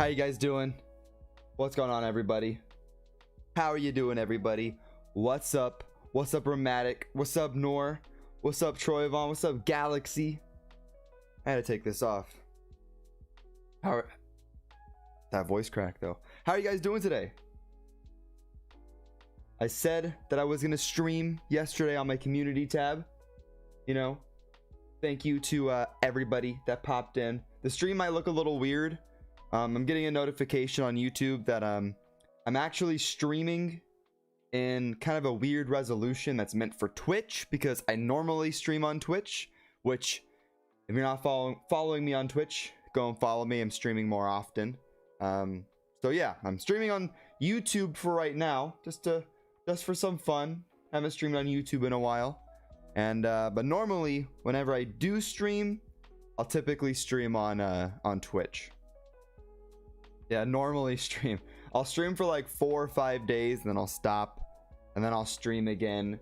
How you guys doing? What's going on, everybody? How are you doing, everybody? What's up? What's up, Rheumatic? What's up, Nor? What's up, Troyvon? What's up, Galaxy? I had to take this off. That voice crack, though. How are you guys doing today? I said that I was gonna stream yesterday on my community tab. You know, thank you to everybody that popped in. The stream might look a little weird. I'm getting a notification on YouTube that I'm actually streaming in kind of a weird resolution that's meant for Twitch, because I normally stream on Twitch, which if you're not following me on Twitch, go and follow me. I'm streaming more often. So yeah, I'm streaming on YouTube for right now, just for some fun. I haven't streamed on YouTube in a while. And but normally whenever I do stream, I'll typically stream on Twitch. Yeah, normally stream. I'll stream for like 4 or 5 days, and then I'll stop, and then I'll stream again.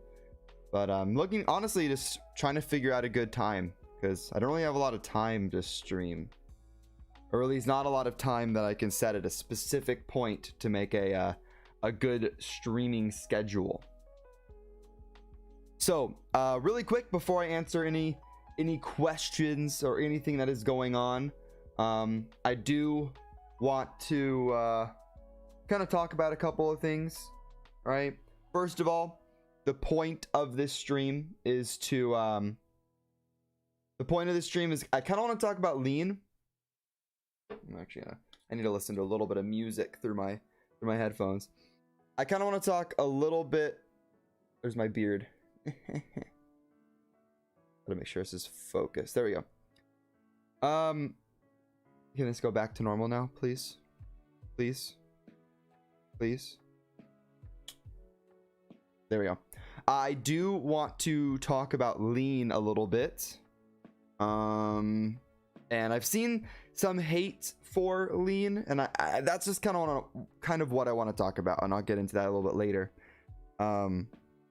But I'm looking, honestly, just trying to figure out a good time, because I don't really have a lot of time to stream, or at least not a lot of time that I can set at a specific point to make a good streaming schedule. So really quick, before I answer any questions or anything that is going on, I do want to kind of talk about a couple of things. All right, first of all, the point of this stream is to I kind of want to talk about lean. I need to listen to a little bit of music through my headphones. I kind of want to talk a little bit. There's my beard. Gotta make sure this is focused. There we go. Can this go back to normal now, please? Please. There we go. I do want to talk about lean a little bit. And I've seen some hate for lean, and I that's just kind of what I want to talk about, and I'll get into that a little bit later.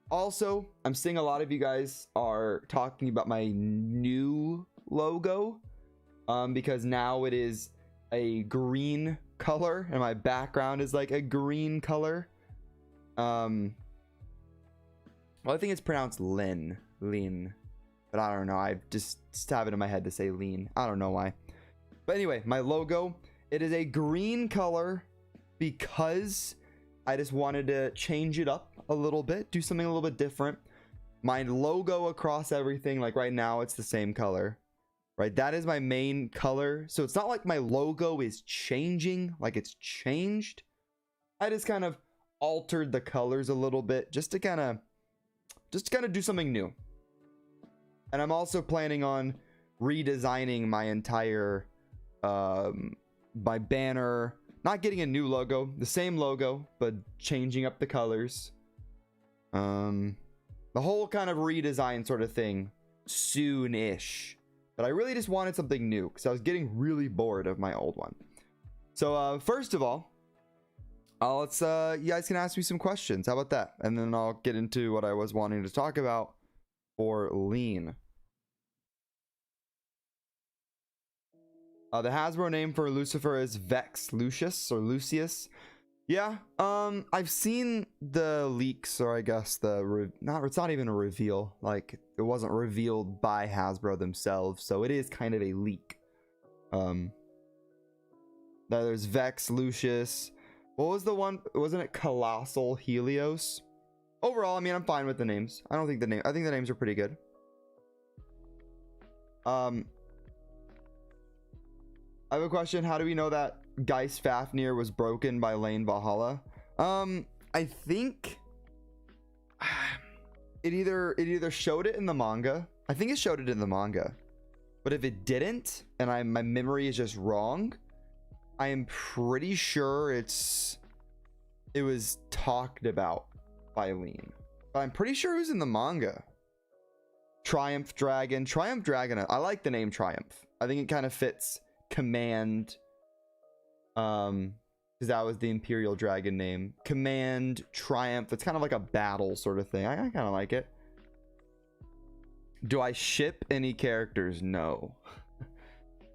Also, I'm seeing a lot of you guys are talking about my new logo, because now it is a green color, and my background is like a green color. Well, I think it's pronounced lean, but I don't know. I just have it in my head to say lean. I don't know why. But anyway, my logo, it is a green color because I just wanted to change it up a little bit, do something a little bit different. My logo across everything, like right now, it's the same color, right? That is my main color. So it's not like my logo is changing, like it's changed. I just kind of altered the colors a little bit just to kind of do something new. And I'm also planning on redesigning my entire my banner, not getting a new logo, the same logo, but changing up the colors. The whole kind of redesign sort of thing soon-ish. But I really just wanted something new because I was getting really bored of my old one. So first of all, let's you guys can ask me some questions. How about that? And then I'll get into what I was wanting to talk about for lean. The Hasbro name for Lucifer is Vex Lucius or Lucius. Yeah, I've seen the leaks, or I guess it's not even a reveal. Like, it wasn't revealed by Hasbro themselves, so it is kind of a leak. There's Vex Lucius. What was the one? Wasn't it Colossal Helios? Overall, I mean, I'm fine with the names. I think the names are pretty good. I have a question. How do we know that Geist Fafnir was broken by Lane Valhalla? I think it either showed it in the manga. I think it showed it in the manga. But if it didn't, and my memory is just wrong, I am pretty sure it was talked about by Lean. But I'm pretty sure it was in the manga. Triumph Dragon. I like the name Triumph. I think it kind of fits Command, because that was the Imperial Dragon name. Command, Triumph, it's kind of like a battle sort of thing. I kind of like it. Do I ship any characters? No.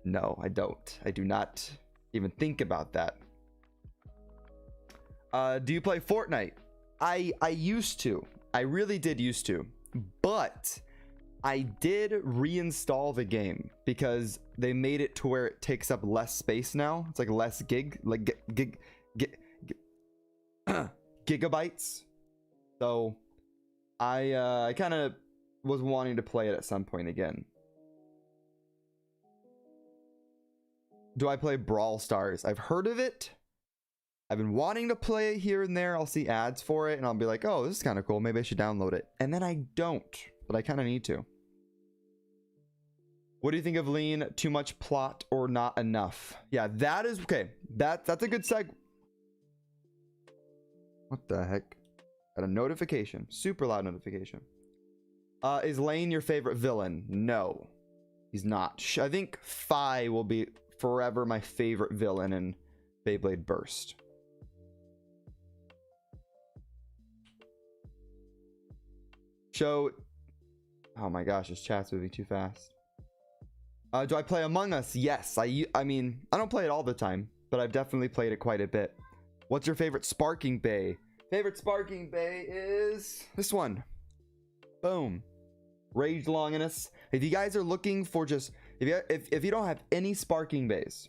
No, I don't. I do not even think about that. Do you play Fortnite? I used to. I really did used to. But I did reinstall the game because they made it to where it takes up less space now. It's like less gigabytes. So I kind of was wanting to play it at some point again. Do I play Brawl Stars? I've heard of it. I've been wanting to play it here and there. I'll see ads for it and I'll be like, oh, this is kind of cool. Maybe I should download it. And then I don't, but I kind of need to. What do you think of Lean? Too much plot or not enough? Yeah, that is okay. That's a good seg. What the heck? Got a notification. Super loud notification. Is Lane your favorite villain? No, he's not. I think Fi will be forever my favorite villain in Beyblade Burst. Show. Oh my gosh, this chat's moving too fast. Do I play Among Us? Yes. I mean, I don't play it all the time, but I've definitely played it quite a bit. What's your favorite sparking bay? Favorite sparking bay is this one. Boom. Rage Longinus. If you guys are looking for just if you don't have any sparking bays,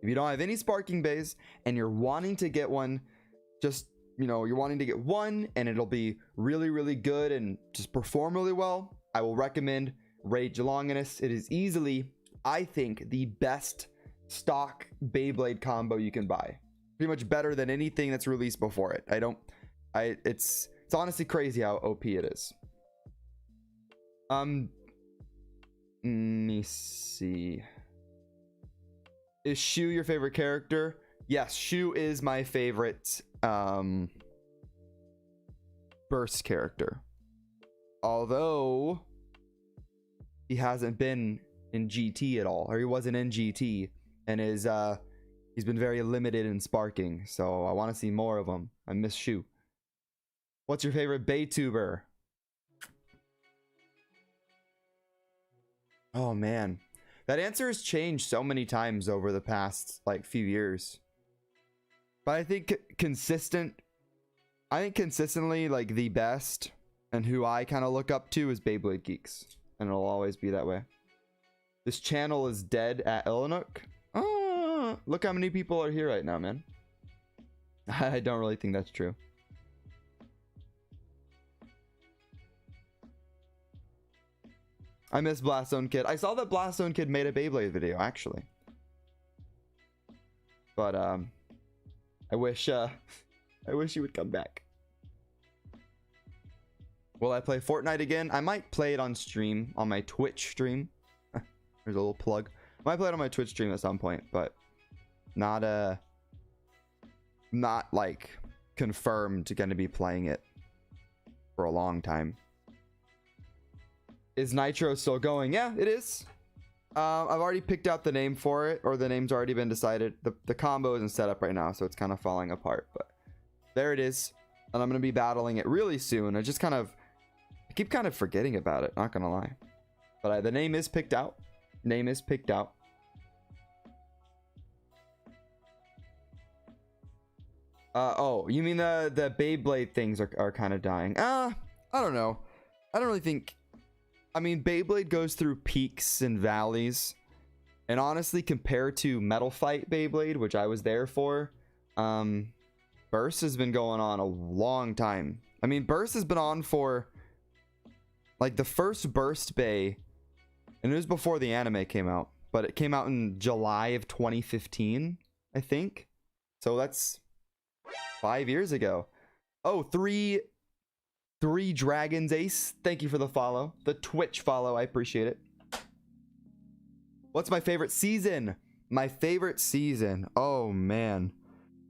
and you're wanting to get one, just you're wanting to get one and it'll be really, really good and just perform really well, I will recommend Rage Longinus. It is easily, I think, the best stock Beyblade combo you can buy. Pretty much better than anything that's released before it. It's honestly crazy how OP it is. Let me see. Is Shu your favorite character? Yes, Shu is my favorite Burst character. Although he hasn't been in GT at all, or he wasn't in GT, and he's been very limited in sparking, so I want to see more of him. I miss Shu. What's your favorite Baytuber? Oh man, that answer has changed so many times over the past like few years. But I think consistently like the best and who I kind of look up to is Beyblade Geeks, and it'll always be that way. This channel is dead at Illinook. Oh, look how many people are here right now, man. I don't really think that's true. I miss Blastone Kid. I saw that Blastone Kid made a Beyblade video, actually. But I wish he would come back. Will I play Fortnite again? I might play it on stream, on my Twitch stream. There's a little plug. I might play it on my Twitch stream at some point, but not like confirmed going to be playing it for a long time. Is Nitro still going? Yeah, it is. I've already picked out the name for it, or the name's already been decided. The combo isn't set up right now, so it's kind of falling apart, but there it is. And I'm going to be battling it really soon. I keep kind of forgetting about it, not gonna lie. But the name is picked out. Name is picked out. Oh, you mean the Beyblade things are kind of dying? I don't know. I don't really think. I mean, Beyblade goes through peaks and valleys, and honestly, compared to Metal Fight Beyblade, which I was there for, Burst has been going on a long time. I mean, Burst has been on for like the first Burst Bay, and it was before the anime came out, but it came out in July of 2015, I think. So that's 5 years ago. Oh, three Dragons Ace, thank you for the follow, the Twitch follow, I appreciate it. What's my favorite season? My favorite season, oh man,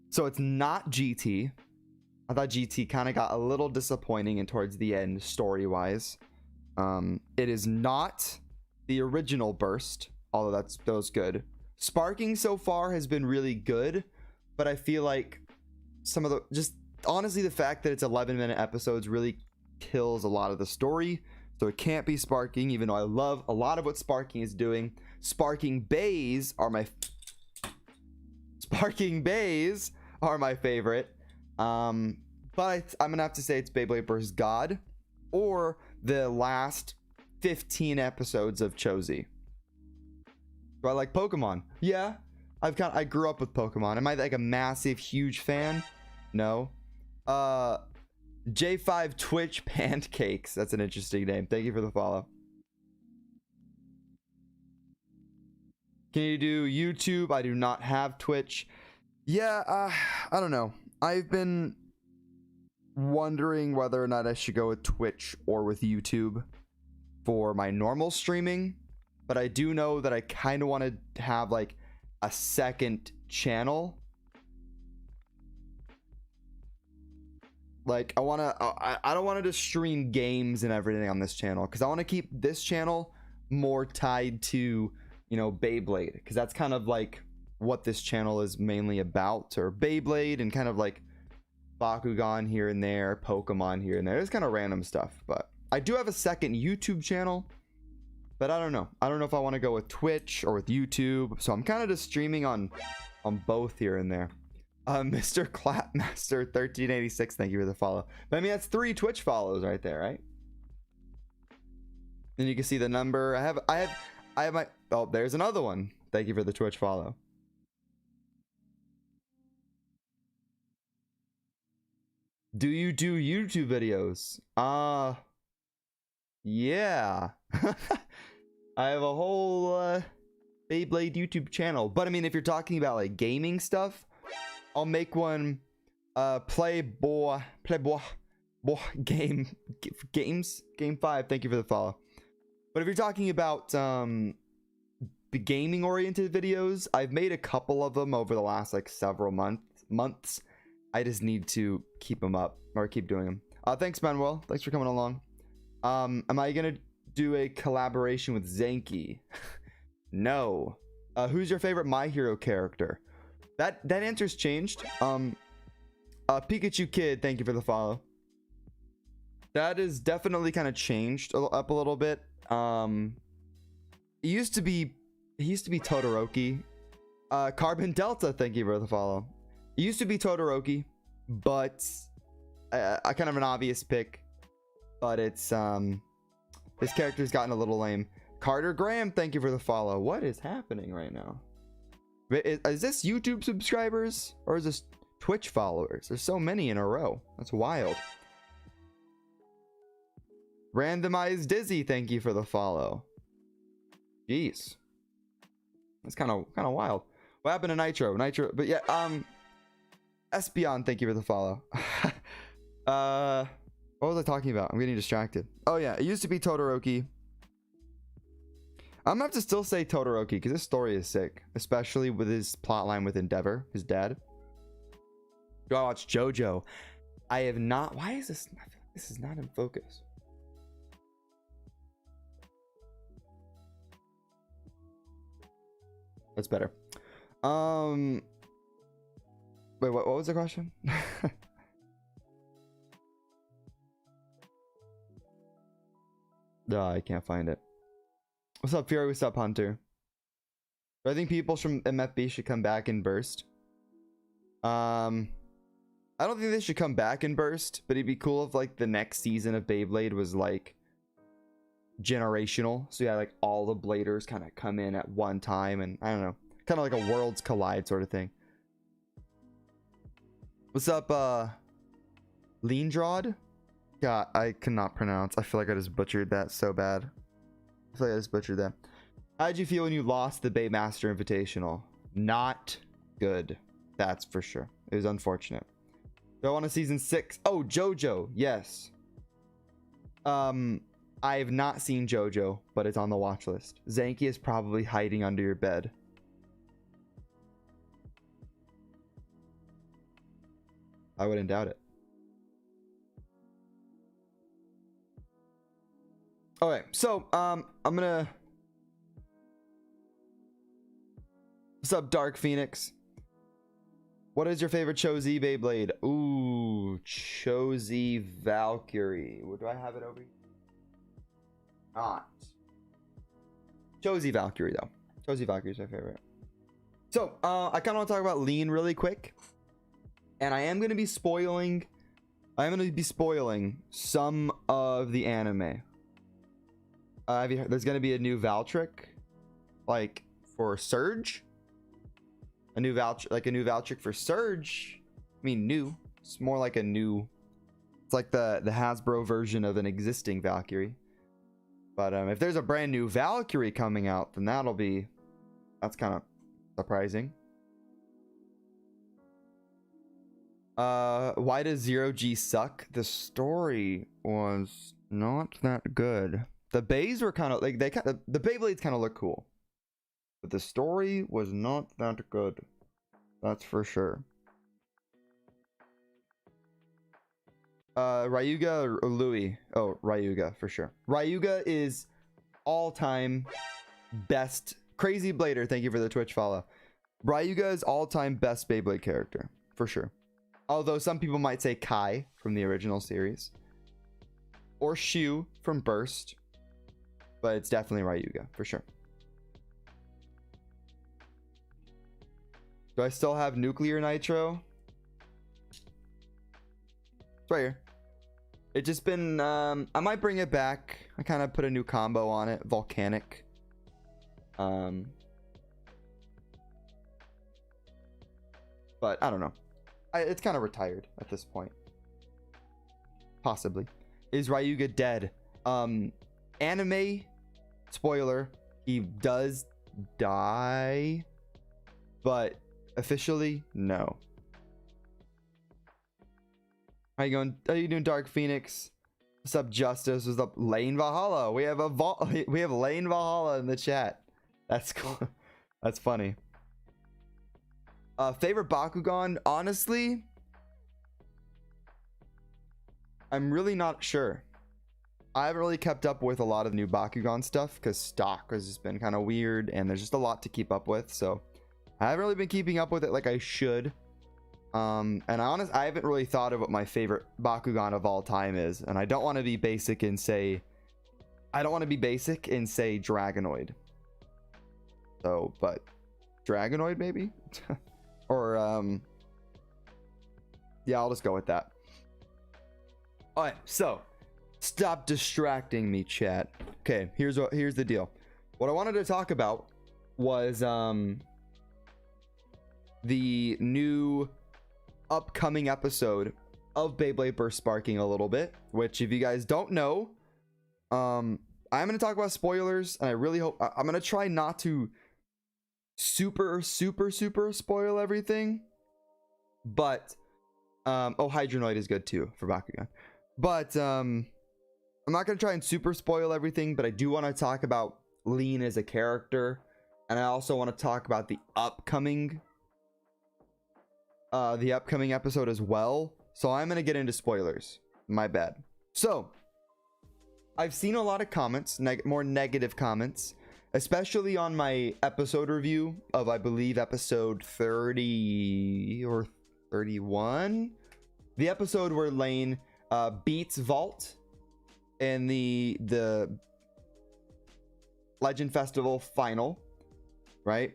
so it's not GT. I thought GT kind of got a little disappointing and towards the end story-wise. It is not the original Burst, although that was good. Sparking so far has been really good, but I feel like some of the, just honestly, the fact that it's 11-minute episodes really kills a lot of the story, so it can't be Sparking, even though I love a lot of what Sparking is doing. Sparking Bays are my Sparking Bays are my favorite. But I'm gonna have to say it's Beyblade vs. God or the last 15 episodes of Chozy. Do I like Pokemon? Yeah. I grew up with Pokemon. Am I like a massive, huge fan? No. J5 Twitch Pancakes. That's an interesting name. Thank you for the follow. Can you do YouTube? I do not have Twitch. Yeah, I don't know. I've been wondering whether or not I should go with Twitch or with YouTube for my normal streaming, but I do know that I kind of want to have like a second channel. Like I don't want to just stream games and everything on this channel, because I want to keep this channel more tied to, you know, Beyblade, because that's kind of like what this channel is mainly about, or Beyblade and kind of like Bakugan here and there, Pokemon here and there. It's kind of random stuff. But I do have a second YouTube channel, but I don't know if I want to go with Twitch or with YouTube, so I'm kind of just streaming on both here and there. Mr. Clapmaster 1386, thank you for the follow. But I mean, that's 3 Twitch follows right there, right? And you can see the number. I have my, oh, there's another one. Thank you for the Twitch follow. Do you do YouTube videos? Yeah. I have a whole Beyblade YouTube channel. But I mean, if you're talking about like gaming stuff, I'll make one Playboy game 5. Thank you for the follow. But if you're talking about gaming oriented videos, I've made a couple of them over the last like several months. I just need to keep them up, or keep doing them. Thanks, Manuel. Thanks for coming along. Am I gonna do a collaboration with Zenki? No. Who's your favorite My Hero character? That answer's changed. Pikachu Kid, thank you for the follow. That is definitely kind of changed up a little bit. He used to be Todoroki. Carbon Delta, thank you for the follow. It used to be Todoroki, but I kind of an obvious pick. But it's his character's gotten a little lame. Carter Graham, thank you for the follow. What is happening right now? Is this YouTube subscribers or is this Twitch followers? There's so many in a row. That's wild. Randomized Dizzy, thank you for the follow. Jeez, that's kind of wild. What happened to Nitro? But yeah, Espion, thank you for the follow. What was I talking about? I'm getting distracted. Oh yeah, it used to be Todoroki. I'm gonna have to still say Todoroki because this story is sick, especially with his plotline with Endeavor, his dad. Do I watch JoJo? I have not. Why is this? I feel like this is not in focus. That's better. Wait, what was the question? No, I can't find it. What's up, Fury? What's up, Hunter? Do I think people from MFB should come back in Burst? I don't think they should come back in Burst, but it'd be cool if like the next season of Beyblade was like generational. So yeah, like all the Bladers kind of come in at one time, and I don't know, kind of like a Worlds Collide sort of thing. What's up, Leandraud? God, I cannot pronounce. I feel like I just butchered that so bad. I feel like I just butchered that. How did you feel when you lost the Baymaster Invitational? Not good. That's for sure. It was unfortunate. Do I want a season 6? Oh, JoJo. Yes. I have not seen JoJo, but it's on the watch list. Zanky is probably hiding under your bed. I wouldn't doubt it. Okay, so I'm gonna. What's up, Dark Phoenix? What is your favorite Chozy Beyblade? Ooh, Chozy Valkyrie. What do I have it over here? Not. Chozy Valkyrie though. Chozy Valkyrie is my favorite. So I kind of want to talk about Lean really quick, and I am going to be spoiling some of the anime. There's going to be a new Valtric, like for Surge. A new Valtric for Surge. I mean, new. It's more like a new. It's like the Hasbro version of an existing Valkyrie. But if there's a brand new Valkyrie coming out, then that's kind of surprising. Why does 0G suck? The story was not that good. The bays were kind of like the Beyblades kind of look cool, but the story was not that good. That's for sure. Ryuga or Louis? Oh, Ryuga for sure. Ryuga is all-time best. Crazy Blader, thank you for the Twitch follow. Ryuga is all-time best Beyblade character for sure. Although some people might say Kai from the original series, or Shu from Burst, but it's definitely Ryuga for sure. Do I still have Nuclear Nitro? It's right here. It's just been I might bring it back. I kind of put a new combo on it, Volcanic. But I don't know. It's kind of retired at this point. Possibly. Is Ryuga dead? Anime spoiler, he does die, but officially no. How you going? How you doing, Dark Phoenix? What's up, Justice? What's up, Lane Valhalla? We have Lane Valhalla in the chat. That's cool. That's funny. Favorite Bakugan? Honestly, I'm really not sure. I haven't really kept up with a lot of new Bakugan stuff because stock has just been kind of weird and there's just a lot to keep up with. So I haven't really been keeping up with it like I should. And I haven't really thought of what my favorite Bakugan of all time is, and I don't want to be basic and say Dragonoid. So, but Dragonoid maybe, or yeah, I'll just go with that. All right, so stop distracting me, chat. Okay, here's the deal. What I wanted to talk about was the new upcoming episode of Beyblade Burst Sparking a little bit, which if you guys don't know, I'm going to talk about spoilers, and I really hope I'm going to try not to super spoil everything, but oh, Hydronoid is good too for Bakugan, but I'm not going to try and super spoil everything, but I do want to talk about Lean as a character, and I also want to talk about the upcoming episode as well. So I'm gonna get into spoilers. My bad. So I've seen a lot of comments, more negative comments, especially on my episode review of, I believe, episode 30 or 31, the episode where Lane beats Vault in the Legend Festival final, right?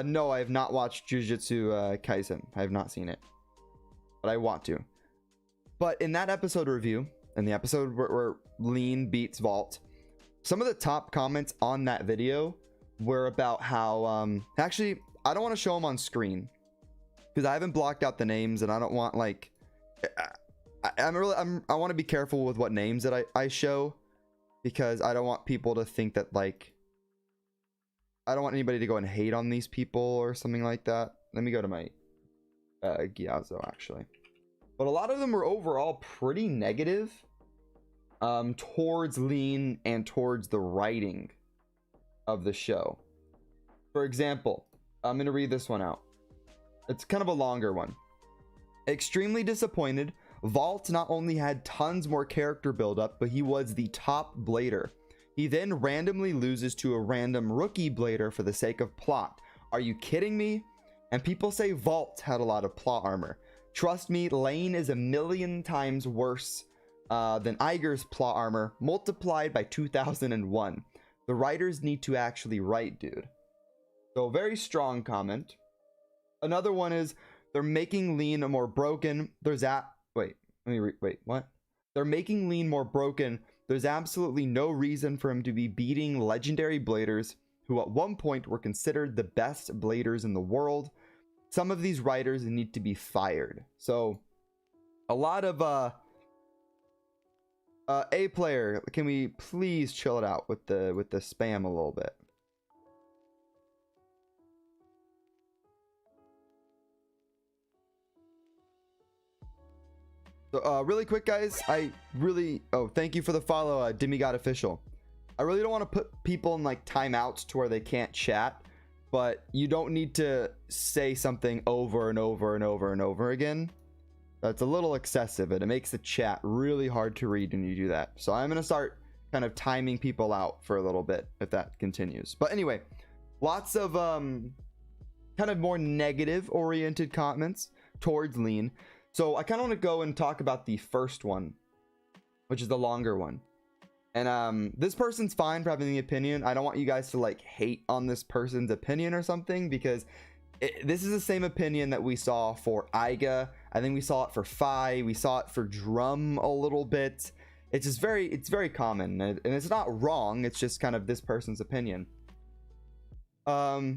No, I have not watched Jujutsu Kaisen. I have not seen it, but I want to. But in that episode review, in the episode where Lean beats Vault, some of the top comments on that video were about how actually I don't want to show them on screen because I haven't blocked out the names, and I don't want, like, I want to be careful with what names that I show, because I don't want people to think that, like, I don't want anybody to go and hate on these people or something like that. Let me go to my Gyazo, actually. But a lot of them were overall pretty negative towards Lean and towards the writing of the show. For example, I'm going to read this one out. It's kind of a longer one. Extremely disappointed. Vault not only had tons more character buildup, but he was the top blader. He then randomly loses to a random rookie blader for the sake of plot. Are you kidding me? And people say Vault had a lot of plot armor. Trust me, Lane is a million times worse than Iger's plot armor multiplied by 2001. The writers need to actually write, dude. So very strong comment. Another one is they're making Lean more broken. What? They're making Lean more broken. There's absolutely no reason for him to be beating legendary bladers who at one point were considered the best bladers in the world. Some of these writers need to be fired. So a lot of A player, can we please chill it out with the spam a little bit? So really quick, guys, thank you for the follow, Demigod Official. I really don't want to put people in like timeouts to where they can't chat, but you don't need to say something over and over and over and over again. That's a little excessive, and it makes the chat really hard to read when you do that. So I'm going to start kind of timing people out for a little bit if that continues. But anyway, lots of kind of more negative oriented comments towards Lean. So I kind of want to go and talk about the first one, which is the longer one. And this person's fine for having the opinion. I don't want you guys to like hate on this person's opinion or something, because this is the same opinion that we saw for Iga. I think we saw it for Phi. We saw it for Drum a little bit. It's just it's very common, and it's not wrong. It's just kind of this person's opinion. So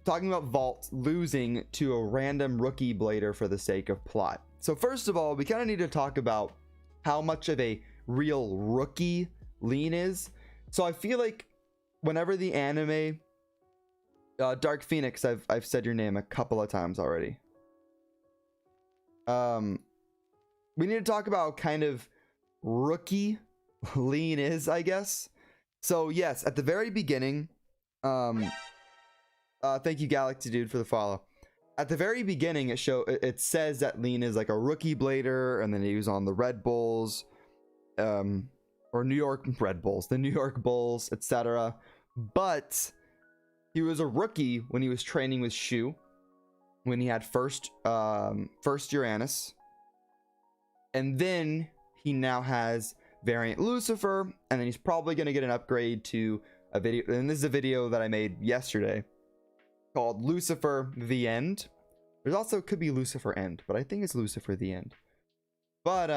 talking about Vault losing to a random rookie blader for the sake of plot. So first of all, we kind of need to talk about how much of a real rookie Lean is. So I feel like whenever the anime Dark Phoenix, I've said your name a couple of times already. We need to talk about kind of rookie Lean is, I guess. So yes, at the very beginning, thank you Galaxy Dude for the follow. At the very beginning, it says that Lean is like a rookie blader, and then he was on the Red Bulls, or New York Red Bulls, the New York Bulls, etc. But he was a rookie when he was training with Shu, when he had first Uranus, and then he now has variant Lucifer, and then he's probably going to get an upgrade to a video, and this is a video that I made yesterday called Lucifer the End. There's also could be Lucifer End, but I think it's Lucifer the End. But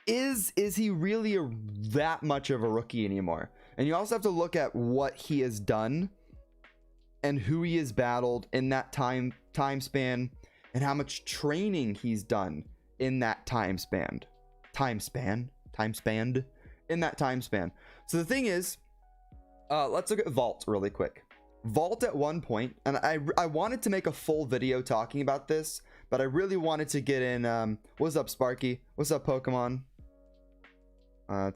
is he really that much of a rookie anymore? And you also have to look at what he has done and who he has battled in that time span, and how much training he's done in that time span. So the thing is, let's look at Vault really quick. Vault at one point, and I wanted to make a full video talking about this, but I really wanted to get in what's up Sparky, what's up Pokemon. I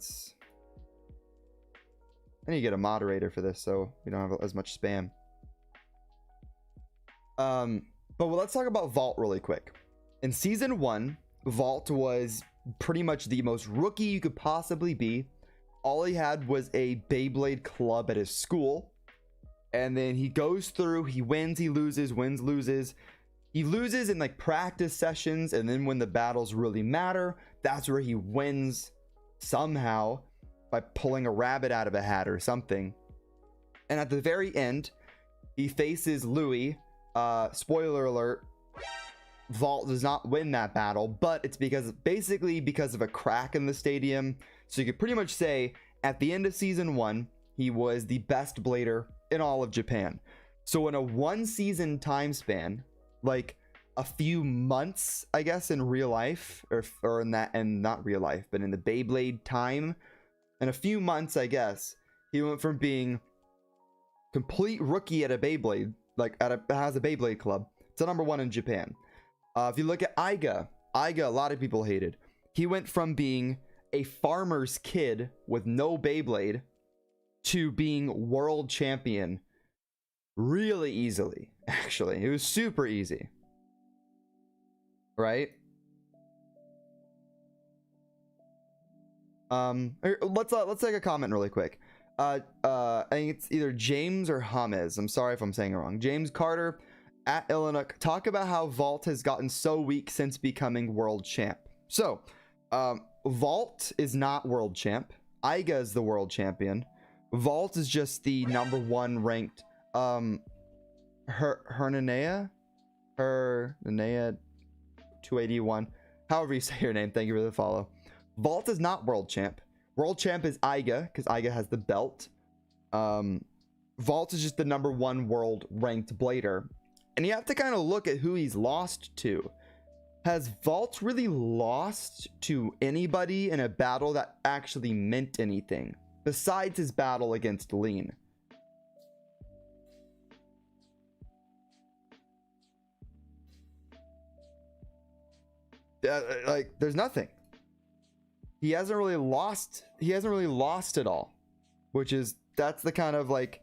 need to get a moderator for this so we don't have as much spam. But let's talk about Vault really quick. In season 1, Vault was pretty much the most rookie you could possibly be. All he had was a Beyblade club at his school, and then he goes through, he wins, he loses, wins, loses. He loses in like practice sessions, and then when the battles really matter, that's where he wins somehow by pulling a rabbit out of a hat or something. And at the very end, he faces Louis. Spoiler alert, Vault does not win that battle, but it's basically because of a crack in the stadium. So you could pretty much say at the end of season 1, he was the best blader in all of Japan. So in a 1 season time span, like a few months, I guess, in real life, or in that, and not real life, but in the Beyblade time, in a few months, I guess, he went from being complete rookie at a Beyblade, like has a Beyblade club, to #1 in Japan. If you look at Iga, a lot of people hated. He went from being a farmer's kid with no Beyblade to being world champion really easily. Actually, it was super easy, right? Let's take a comment really quick. I think it's either James or James. I'm sorry if I'm saying it wrong. James Carter at Illinois, talk about how Vault has gotten so weak since becoming world champ. So, Vault is not world champ. Iga is the world champion. Vault is just the #1 ranked Hernanea 281, however you say your name. Thank you for the follow. Vault is not world champ. World champ is Iga, because Iga has the belt. Vault is just the #1 world ranked blader, and you have to kind of look at who he's lost to. Has Vault really lost to anybody in a battle that actually meant anything besides his battle against Lean? Like, there's nothing. He hasn't really lost at all, which is, that's the kind of like,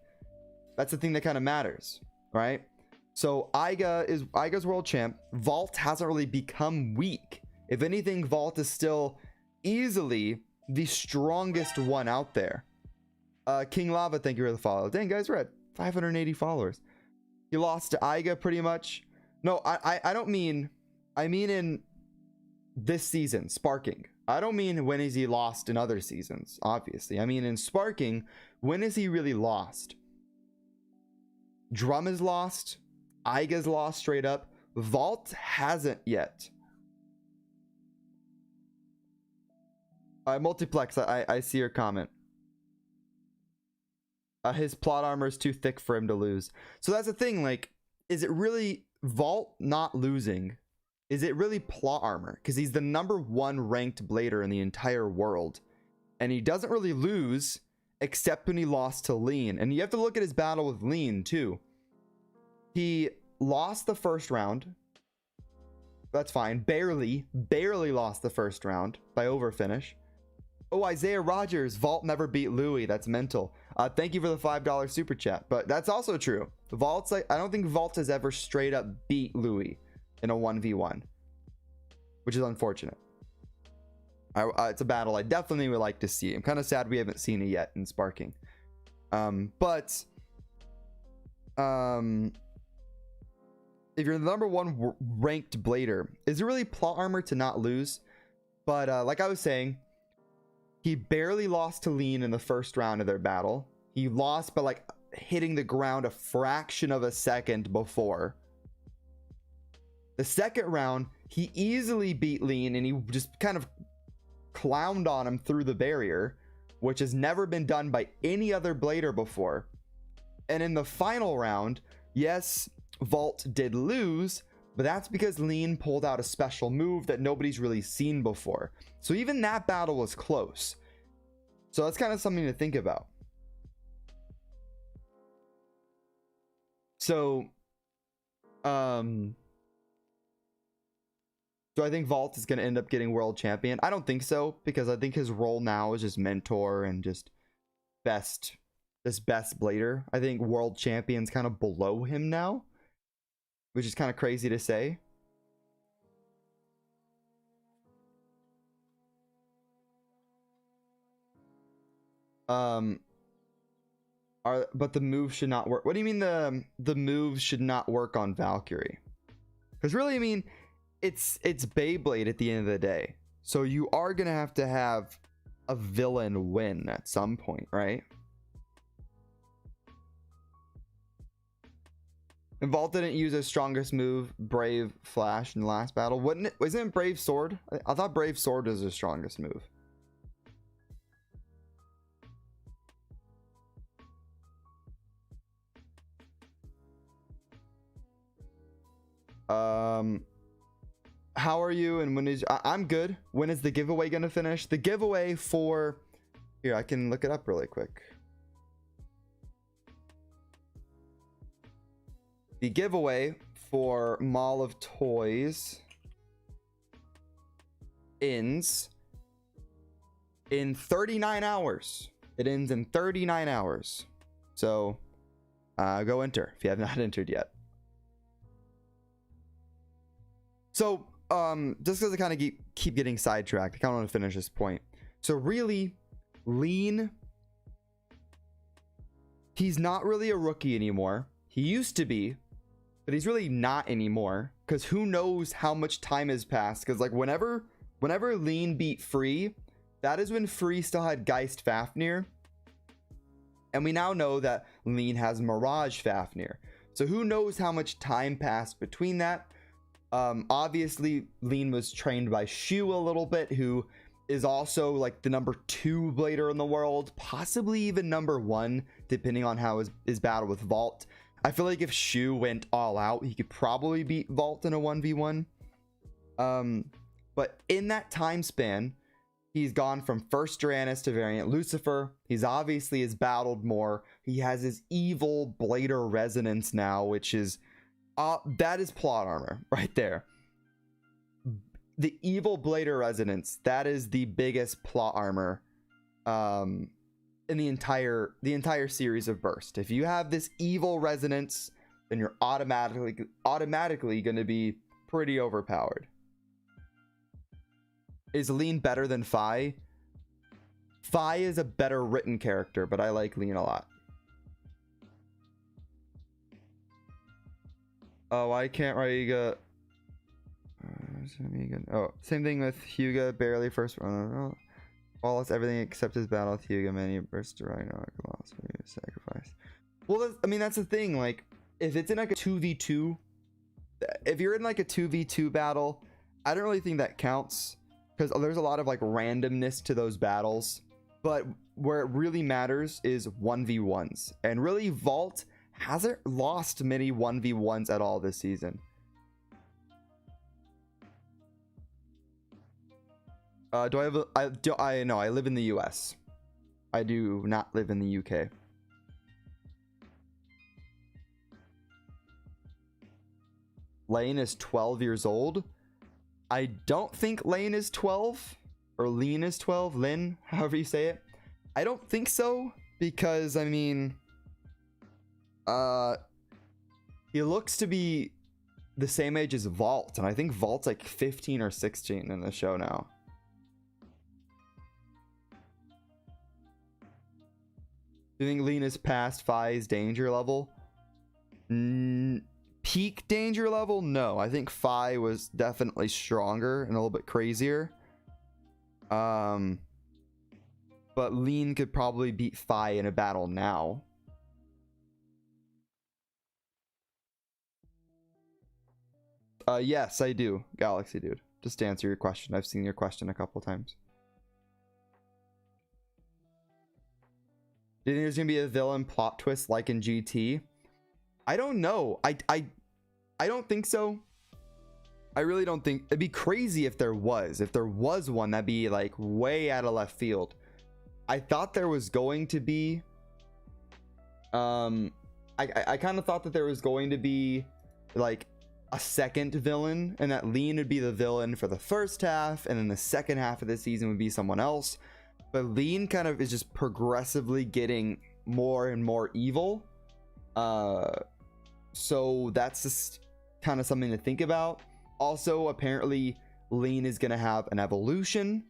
that's the thing that kind of matters, right? So Iga's world champ. Vault hasn't really become weak. If anything, Vault is still easily the strongest one out there. King Lava, thank you for the follow. Dang, guys, we're at 580 followers. He lost to Iga pretty much. No, I don't mean, I mean in this season, Sparking. I don't mean when is he lost in other seasons, obviously. I mean in Sparking, when is he really lost? Drum is lost. Iga's lost straight up. Vault hasn't yet. Multiplex, I see your comment. His plot armor is too thick for him to lose. So that's the thing, like, is it really Vault not losing? Is it really plot armor? Because he's the #1 ranked blader in the entire world. And he doesn't really lose except when he lost to Lean. And you have to look at his battle with Lean too. He lost the first round. That's fine. Barely lost the first round by overfinish. Oh, Isaiah Rogers, Vault never beat Louis. That's mental. Thank you for the $5 super chat. But that's also true. Vault's like, I don't think Vault has ever straight up beat Louis in a 1v1, which is unfortunate. It's a battle I definitely would like to see. I'm kind of sad we haven't seen it yet in Sparking. But if you're the #1 ranked blader, is it really plot armor to not lose? But like I was saying, he barely lost to Lean in the first round of their battle. He lost by like hitting the ground a fraction of a second before. The second round, he easily beat Lean, and he just kind of clowned on him through the barrier, which has never been done by any other blader before. And in the final round, yes, Vault did lose, but that's because Lean pulled out a special move that nobody's really seen before. So even that battle was close. So that's kind of something to think about. So, do I think Vault is going to end up getting world champion? I don't think so, because I think his role now is just mentor and just best blader. I think world champion's kind of below him now, which is kind of crazy to say. But the move should not work. What do you mean the move should not work on Valkyrie? Because really, I mean, it's Beyblade at the end of the day. So you are gonna have to have a villain win at some point, right? And Vault didn't use his strongest move, Brave Flash, in the last battle. Wasn't it Brave Sword? I thought Brave Sword was his strongest move. How are you, and when is I'm good. When is the giveaway gonna finish? The giveaway for here, I can look it up really quick. The giveaway for Mall of Toys ends in 39 hours. It ends in 39 hours. So go enter if you have not entered yet. So just because I kind of keep getting sidetracked, I kind of want to finish this point. So really, Lean, he's not really a rookie anymore. He used to be, but he's really not anymore, because who knows how much time has passed. Because like whenever Lean beat Free, that is when Free still had Geist Fafnir. And we now know that Lean has Mirage Fafnir. So who knows how much time passed between that. Obviously, Lean was trained by Shu a little bit, who is also like the number 2 blader in the world, possibly even number 1, depending on how his battle with Vault. I feel like if Shu went all out, he could probably beat Vault in a 1v1. But in that time span, he's gone from first Tyrannus to variant Lucifer. He's obviously has battled more. He has his evil blader resonance now, which is that is plot armor right there. The evil blader resonance, that is the biggest plot armor in the entire series of Burst. If you have this evil resonance, then you're automatically going to be pretty overpowered. Is Lean better than Fi? Fi is a better written character, but I like Lean a lot. Oh, I can't Raiga. Oh, same thing with Hyuga, barely first run. Wallace, everything except his battle with Hyuga, many bursts to Ragnarok, lost, sacrifice. Well, I mean, that's the thing. Like, if it's in like a 2v2, if you're in like a 2v2 battle, I don't really think that counts, because there's a lot of like randomness to those battles. But where it really matters is 1v1s, and really Vault hasn't lost many 1v1s at all this season. Do I have I live in the US. I do not live in the UK. Lane is 12 years old. I don't think Lane is 12, or Lean is 12, Lin, however you say it. I don't think so, because I mean, he looks to be the same age as Vault, and I think Vault's like 15 or 16 in the show now. Do you think Lean is past Fi's danger level? Peak danger level? No, I think Fi was definitely stronger and a little bit crazier. But Lean could probably beat Fi in a battle now. Yes, I do, Galaxy Dude. Just to answer your question, I've seen your question a couple times. Do you think there's gonna be a villain plot twist like in GT? I don't know. I don't think so. I really don't think. It'd be crazy if there was. If there was one, that'd be like way out of left field. I thought there was going to be. I kind of thought that there was going to be like a second villain, and that Lean would be the villain for the first half, and then the second half of the season would be someone else. But Lean kind of is just progressively getting more and more evil. So that's just kind of something to think about. Also, apparently, Lean is going to have an evolution.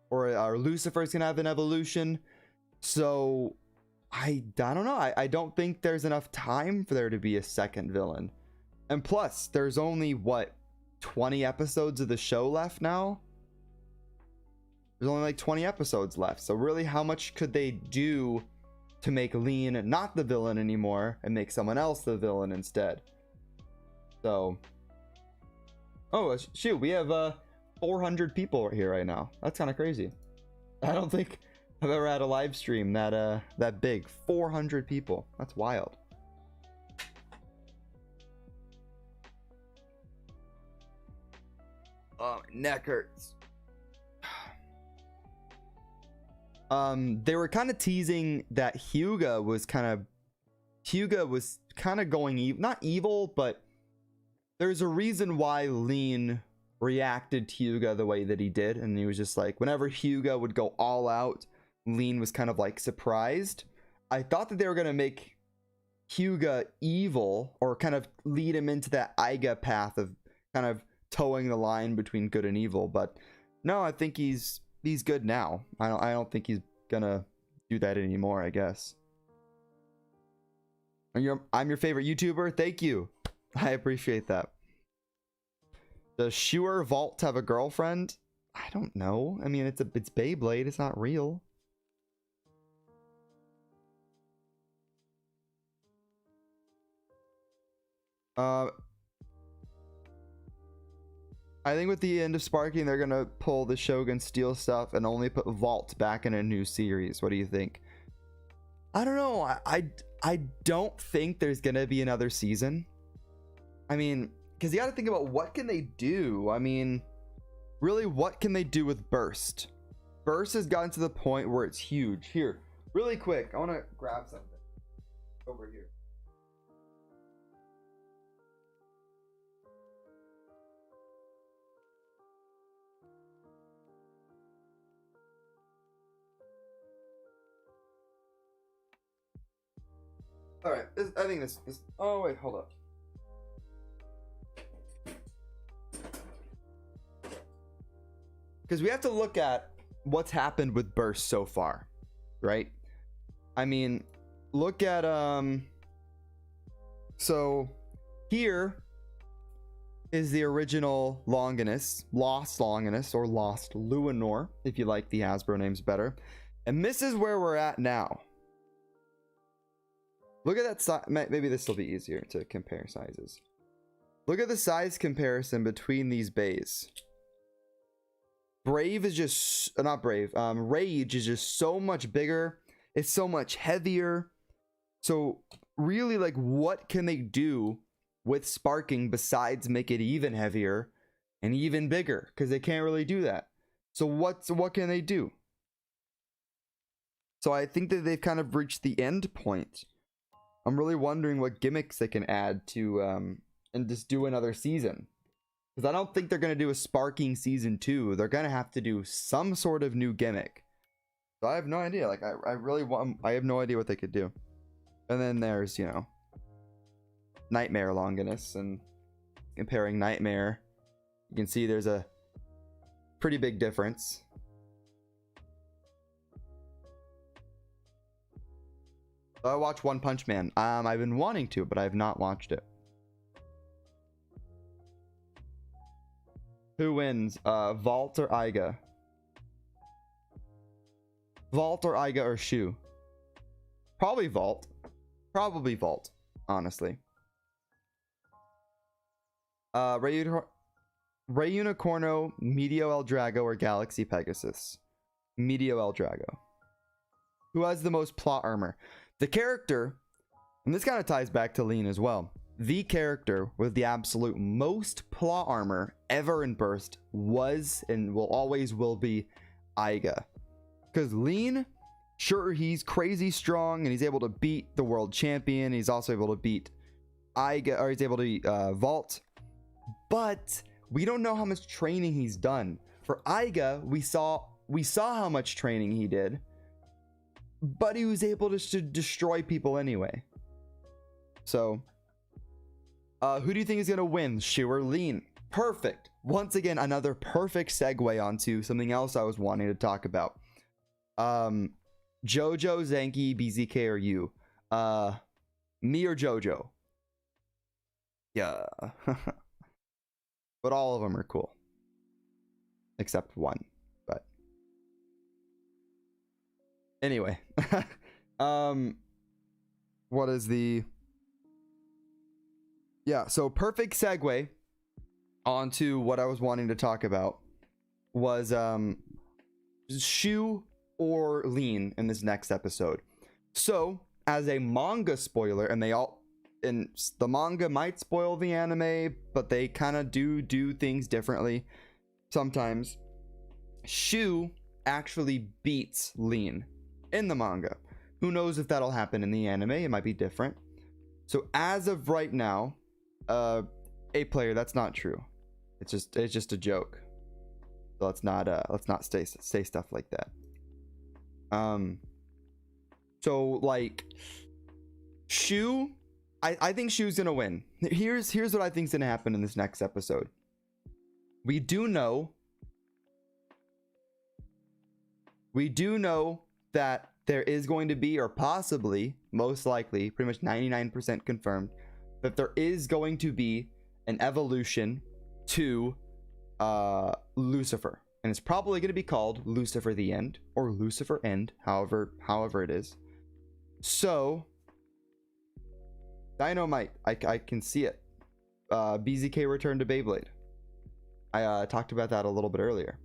Or Lucifer is going to have an evolution. So, I don't know. I don't think there's enough time for there to be a second villain. And plus, there's only, what, 20 episodes of the show left now? There's only like 20 episodes left. So really, how much could they do to make Lean not the villain anymore and make someone else the villain instead? So, oh shoot, we have 400 people here right now. That's kind of crazy. I don't think I've ever had a live stream that big. 400 people. That's wild. Oh, my neck hurts. They were kind of teasing that Hyuga was kind of going not evil, but there's a reason why Lean reacted to Hyuga the way that he did, and he was just like, whenever Hyuga would go all out, Lean was kind of like surprised. I thought that they were gonna make Hyuga evil, or kind of lead him into that Aiga path of kind of towing the line between good and evil, but no, I think he's good now. I don't think he's gonna do that anymore, I guess. I'm your favorite YouTuber. Thank you. I appreciate that. Does Shure Vault have a girlfriend? I don't know. I mean, it's Beyblade. It's not real. I think with the end of Sparking, they're gonna pull the Shogun Steel stuff and only put Vault back in a new series. What do you think? I don't know. I don't think there's gonna be another season. I mean, because you got to think about what can they do. I mean, really, what can they do with Burst? Burst has gotten to the point where it's huge. Here, really quick, I want to grab something over here. All right, I think this. Oh wait, hold up. Because we have to look at what's happened with Burst so far, right? I mean, look at so here is the original Longinus, Lost Longinus, or Lost Luinor, if you like the Hasbro names better. And this is where we're at now. Look at that size. Maybe this will be easier to compare sizes. Look at the size comparison between these bays. Brave is just not Brave. Rage is just so much bigger. It's so much heavier. So really, like, what can they do with Sparking besides make it even heavier and even bigger? Because they can't really do that. So what can they do? So I think that they've kind of reached the end point. I'm really wondering what gimmicks they can add to and just do another season. Because I don't think they're going to do a Sparking season 2. They're going to have to do some sort of new gimmick. So I have no idea. Like, I have no idea what they could do. And then there's, you know, Nightmare Longinus. And comparing Nightmare, you can see there's a pretty big difference. I watched One Punch Man. I've been wanting to, but I have not watched it. Who wins? Vault or Iga? Vault or Iga or Shu? Probably Vault. Probably Vault, honestly. Rey Unicorno, Medio El Drago, or Galaxy Pegasus? Medio El Drago. Who has the most plot armor? The character, and this kind of ties back to Lean as well. The character with the absolute most plot armor ever in Burst was and will always will be Iga. Because Lean, sure, he's crazy strong and he's able to beat the world champion. He's also able to beat Iga, or he's able to beat Vault. But we don't know how much training he's done. For Iga, we saw how much training he did. But he was able to destroy people anyway. So who do you think is going to win, Shu or Lean? Perfect. Once again, another perfect segue onto something else I was wanting to talk about. Jojo, Zenki, BZK, or you? Me or Jojo? Yeah. But all of them are cool. Except one. But anyway. What is the... Yeah, so perfect segue onto what I was wanting to talk about was Shu or Lean in this next episode. So, as a manga spoiler, and the manga might spoil the anime, but they kind of do things differently sometimes. Shu actually beats Lean in the manga. Who knows if that'll happen in the anime? It might be different. So as of right now, A player, that's not true. It's just a joke. So let's not say stuff like that. So like Shu, I think Shu's gonna win. Here's what I think's gonna happen in this next episode. We do know that there is going to be, or possibly, most likely, pretty much 99% confirmed, that there is going to be an evolution to Lucifer. And it's probably going to be called Lucifer the End, or Lucifer End, however it is. So, Dynamite, I can see it. BZK return to Beyblade. I talked about that a little bit earlier.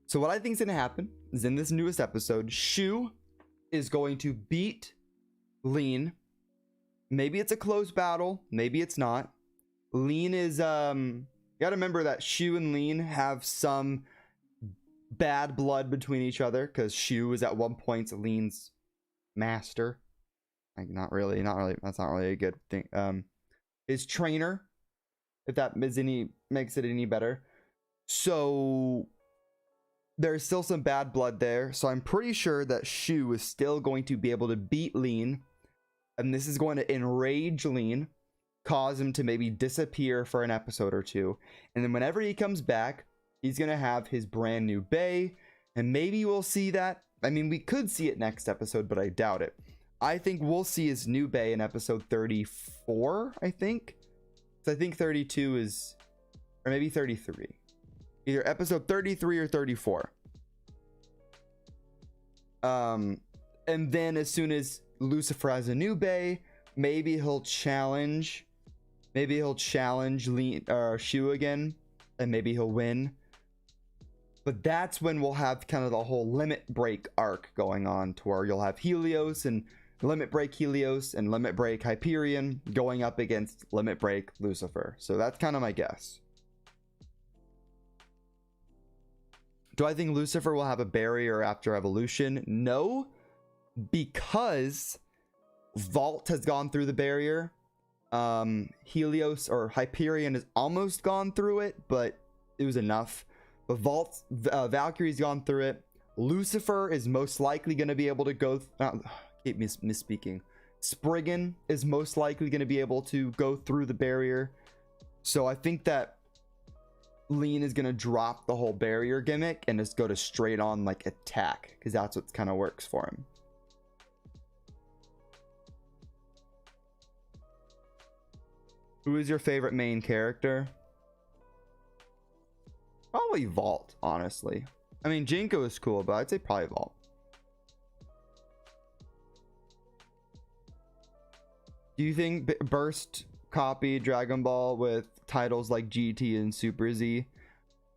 So what I think is going to happen is in this newest episode, Shu is going to beat Lean. Maybe it's a close battle, maybe it's not. Lean is you gotta remember that Shu and Lean have some bad blood between each other, because Shu is at one point Lean's master. Like not really, that's not really a good thing. His trainer, if that makes it any better. So there's still some bad blood there, so I'm pretty sure that Shu is still going to be able to beat Lean, and this is going to enrage Lean, cause him to maybe disappear for an episode or two, and then whenever he comes back, he's going to have his brand new Bay, and maybe we'll see that. I mean, we could see it next episode, but I doubt it. I think we'll see his new Bay in episode 34, I think. So I think 32 is, or maybe 33. Either episode 33 or 34. And then as soon as Lucifer has a new Bay, maybe he'll challenge Shu again, and maybe he'll win. But that's when we'll have kind of the whole limit break arc going on, to where you'll have Helios and limit break Helios and limit break Hyperion going up against limit break Lucifer. So that's kind of my guess. Do I think Lucifer will have a barrier after evolution? No, because Vault has gone through the barrier. Helios or Hyperion has almost gone through it, but it was enough. But Valkyrie's gone through it. Lucifer is most likely going to be able to go. Keep misspeaking. Spriggan is most likely going to be able to go through the barrier. So I think that Lean is going to drop the whole barrier gimmick and just go to straight on like attack, because that's what kind of works for him. Who is your favorite main character? Probably Vault, honestly. I mean, Jinko is cool, but I'd say probably Vault. Do you think Burst copied Dragon Ball with titles like GT and Super Z?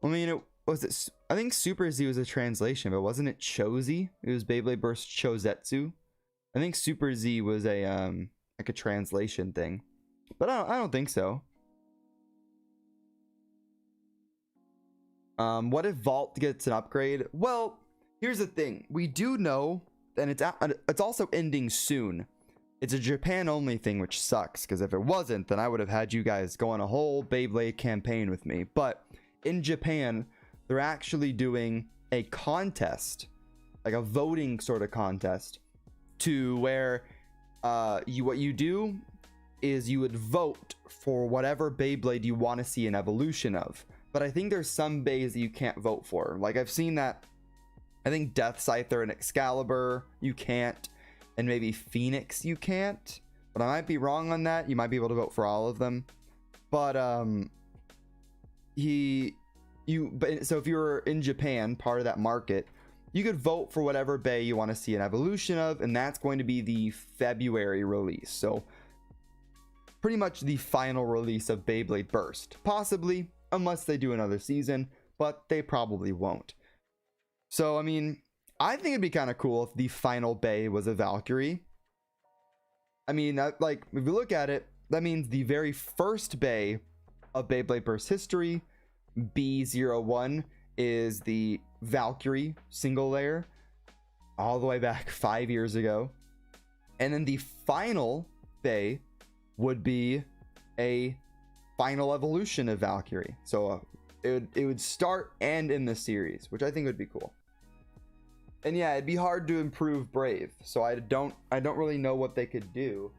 I mean, I think Super Z was a translation, but wasn't it Chozi? It was Beyblade Burst Chozetsu. I think Super Z was a like a translation thing, but I don't think so. What if Vault gets an upgrade? Well, here's the thing. We do know, and it's also ending soon. It's a Japan only thing, which sucks, because if it wasn't, then I would have had you guys go on a whole Beyblade campaign with me. But in Japan, they're actually doing a contest, like a voting sort of contest, to where what you do is you would vote for whatever Beyblade you want to see an evolution of. But I think there's some bays that you can't vote for. Like I've seen that, I think Death Scyther and Excalibur you can't, and maybe Phoenix you can't, but I might be wrong on that. You might be able to vote for all of them, but so if you were in Japan, part of that market, you could vote for whatever bay you want to see an evolution of, and that's going to be the February release. So pretty much the final release of Beyblade Burst, possibly, unless they do another season, but they probably won't. So I mean, I think it'd be kind of cool if the final bay was a Valkyrie. I mean, like, if you look at it, that means the very first bay of Beyblade Burst history, B01, is the Valkyrie single layer, all the way back 5 years ago. And then the final bay would be a final evolution of Valkyrie. So it would start and end the series, which I think would be cool. And yeah, it'd be hard to improve Brave, so I don't really know what they could do.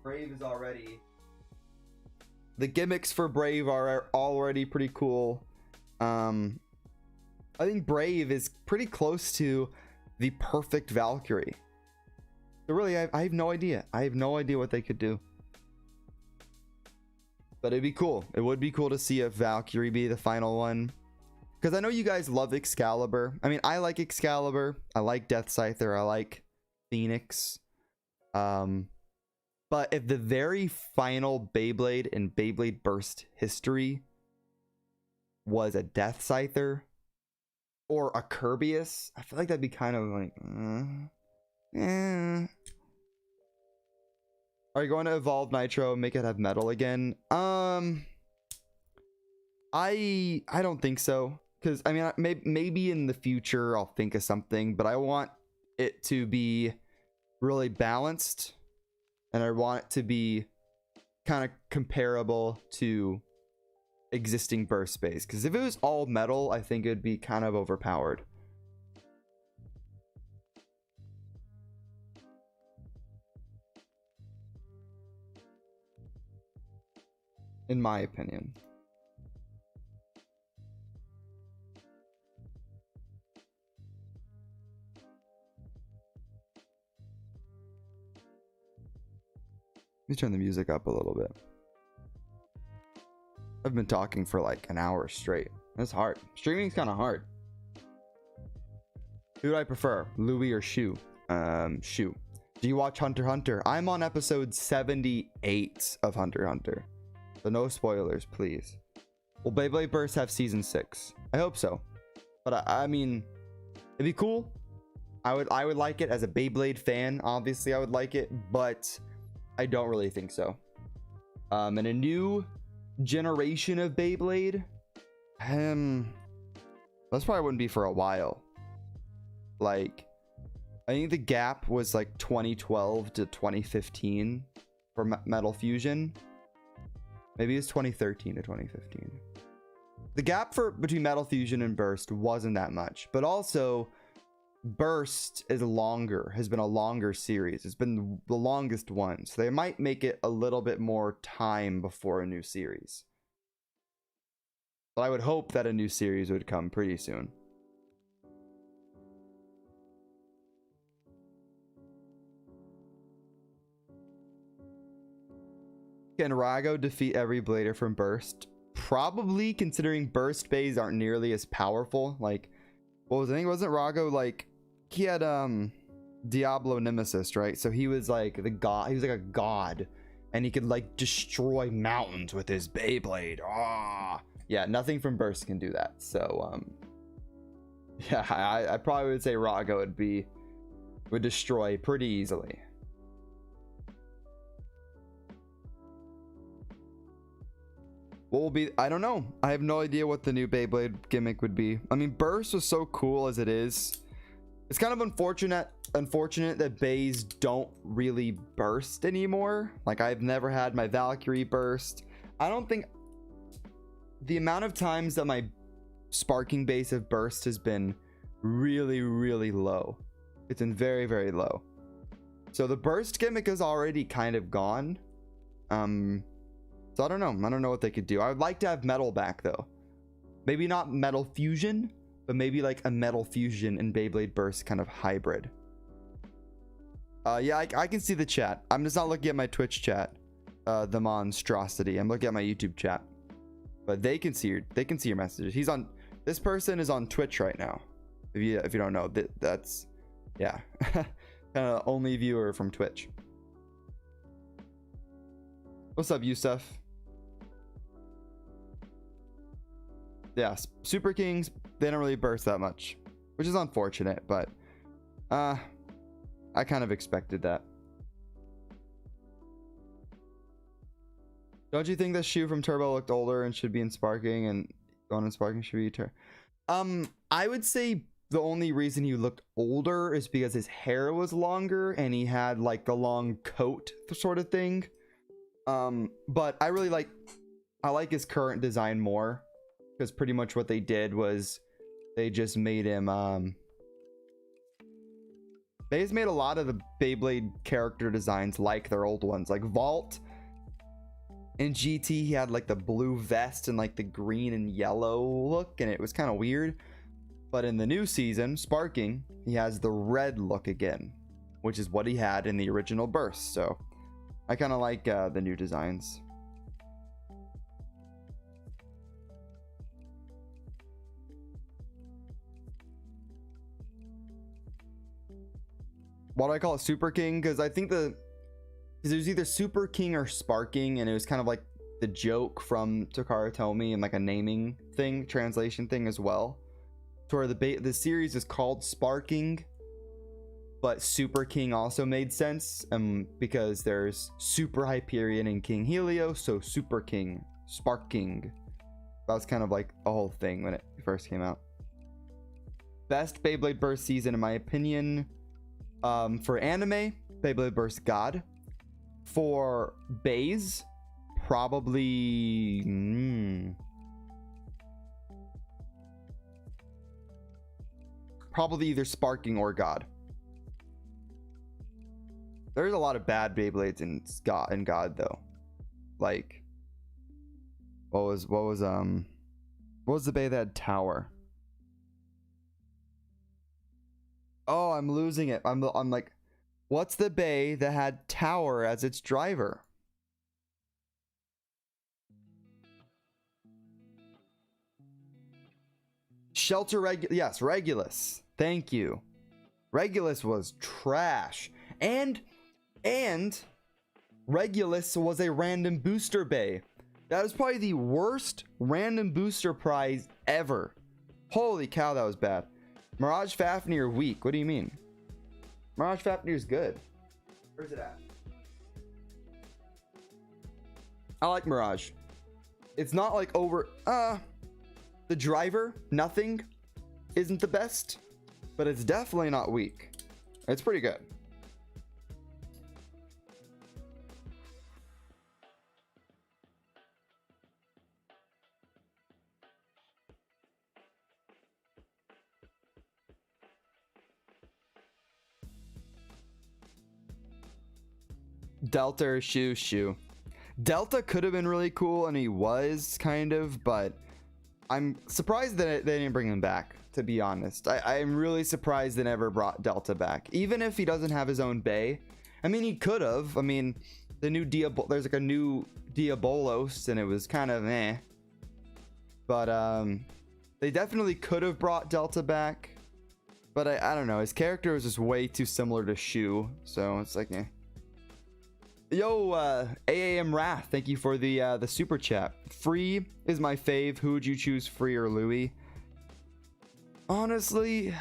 Brave is already, the gimmicks for Brave are already pretty cool. I think Brave is pretty close to the perfect Valkyrie. So really, I have no idea. I have no idea what they could do. But it'd be cool. It would be cool to see if Valkyrie be the final one. Because I know you guys love Excalibur. I mean, I like Excalibur. I like Death Scyther. I like Phoenix. But if the very final Beyblade in Beyblade Burst history was a Death Scyther or a Kirbyus, I feel like that'd be kind of like, Are you going to evolve Nitro and make it have metal again? I don't think so, because I mean, maybe in the future I'll think of something, but I want it to be really balanced, and I want it to be kind of comparable to existing burst space, because if it was all metal, I think it'd be kind of overpowered. In my opinion. Let me turn the music up a little bit. I've been talking for like an hour straight. That's hard. Streaming's kind of hard. Who do I prefer, Louis or Shu? Shu. Do you watch Hunter x Hunter? I'm on episode 78 of Hunter x Hunter. So no spoilers, please. Will Beyblade Burst have season 6? I hope so. But I mean, it'd be cool. I would like it as a Beyblade fan. Obviously, I would like it, but I don't really think so. And a new generation of Beyblade, that's probably wouldn't be for a while. Like, I think the gap was like 2012 to 2015 for Metal Fusion. Maybe it's 2013 to 2015. The gap between Metal Fusion and Burst wasn't that much, but also Burst is has been a longer series. It's been the longest one, so they might make it a little bit more time before a new series. But I would hope that a new series would come pretty soon. Can Rago defeat every blader from Burst? Probably, considering Burst bays aren't nearly as powerful. Like, what was I think? Wasn't Rago like, he had Diablo Nemesis, right? So he was like the god. He was like a god, and he could like destroy mountains with his Beyblade. Ah, yeah, nothing from Burst can do that. So yeah, I probably would say Rago would destroy pretty easily. What will be, I don't know. I have no idea what the new Beyblade gimmick would be. I mean, Burst was so cool as it is. It's kind of unfortunate that bays don't really burst anymore. Like, I've never had my Valkyrie burst. I don't think the amount of times that my sparking base of burst has been really, really low. It's been very, very low. So the burst gimmick is already kind of gone. So I don't know. I don't know what they could do. I would like to have metal back though. Maybe not Metal Fusion, but maybe like a Metal Fusion and Beyblade Burst kind of hybrid. Yeah, I can see the chat. I'm just not looking at my Twitch chat. The monstrosity. I'm looking at my YouTube chat. But they can see your messages. This person is on Twitch right now. If you don't know, that's yeah. Kind of only viewer from Twitch. What's up, Yusuf? Yeah, Super Kings, they don't really burst that much, which is unfortunate, but I kind of expected that. Don't you think that Shu from Turbo looked older and should be in Sparking, and going in Sparking should be I would say the only reason he looked older is because his hair was longer and he had like the long coat sort of thing. But I like his current design more, because pretty much what they did was they just made him they just made a lot of the Beyblade character designs like their old ones. Like Vault in GT, he had like the blue vest and like the green and yellow look, and it was kind of weird. But in the new season, Sparking, he has the red look again, which is what he had in the original Burst. So I kind of like the new designs. Why do I call it Super King? Because I think because it was either Super King or Sparking, and it was kind of like the joke from Takara Tomy and like a naming thing, translation thing as well. So where the series is called Sparking, but Super King also made sense, because there's Super Hyperion and King Helios, so Super King, Sparking. That was kind of like a whole thing when it first came out. Best Beyblade Burst season, in my opinion, for anime, Beyblade Burst God. For Bays, probably probably either Sparking or God. There's a lot of bad Beyblades in God though. Like, what was the Bay that had Tower? Oh, I'm losing it. I'm like, what's the Bay that had Tower as its driver? Yes, Regulus. Thank you. Regulus was trash. And Regulus was a random booster Bay. That was probably the worst random booster prize ever. Holy cow, that was bad. Mirage Fafnir weak. What do you mean? Mirage Fafnir's good. Where's it at? I like Mirage. It's not like over... the driver, nothing, isn't the best, but it's definitely not weak. It's pretty good. Delta or Shu. Delta could have been really cool, and he was kind of, but I'm surprised that they didn't bring him back, to be honest. I'm really surprised they never brought Delta back, even if he doesn't have his own Bay. I mean, he could have. I mean, the new there's like a new Diabolos, and it was kind of but they definitely could have brought Delta back, but I don't know, his character was just way too similar to Shu, so it's like Yo, AAM Wrath, thank you for the super chat. Free is my fave. Who would you choose, Free or Louis? Honestly,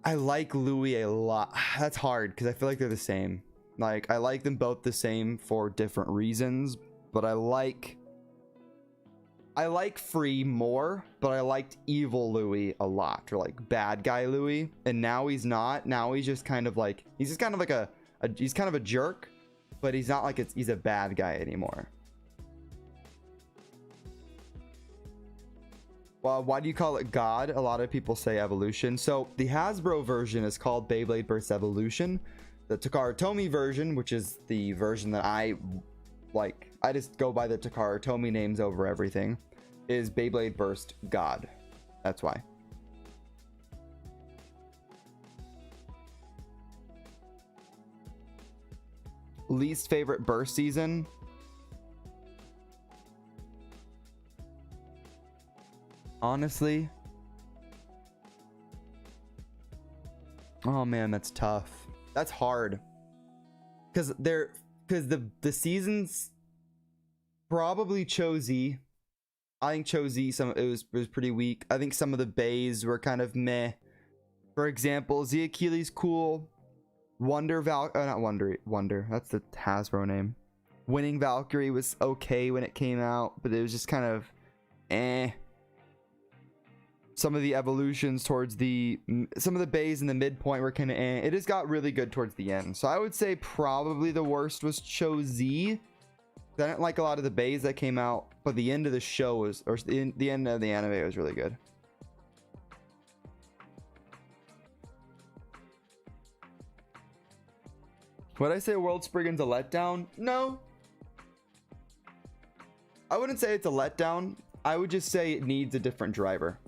I like Louis a lot. That's hard because I feel like they're the same. Like, I like them both the same for different reasons, but I like Free more, but I liked evil Louis a lot, or like bad guy Louis, and now he's not. Now he's just kind of like he's kind of a jerk, but he's not like he's a bad guy anymore. Well, why do you call it God? A lot of people say Evolution. So the Hasbro version is called Beyblade Burst Evolution. The Takara Tomy version, which is the version that I like, I just go by the Takara Tomy names over everything, is Beyblade Burst God. That's why. Least favorite burst season? Honestly, oh man, that's tough. That's hard. Because the seasons probably Cho-Z. I think Cho-Z, it was pretty weak. I think some of the bays were kind of meh. For example, Ziachili's cool. Wonder, that's the Hasbro name. Winning Valkyrie was okay when it came out, but it was just kind of some of the evolutions towards some of the bays in the midpoint were kind of It just got really good towards the end. So I would say probably the worst was Cho-Z. I didn't like a lot of the bays that came out, but the end of the show was, or the end of the anime was really good. Would I say World Spriggan's a letdown? No. I wouldn't say it's a letdown. I would just say it needs a different driver.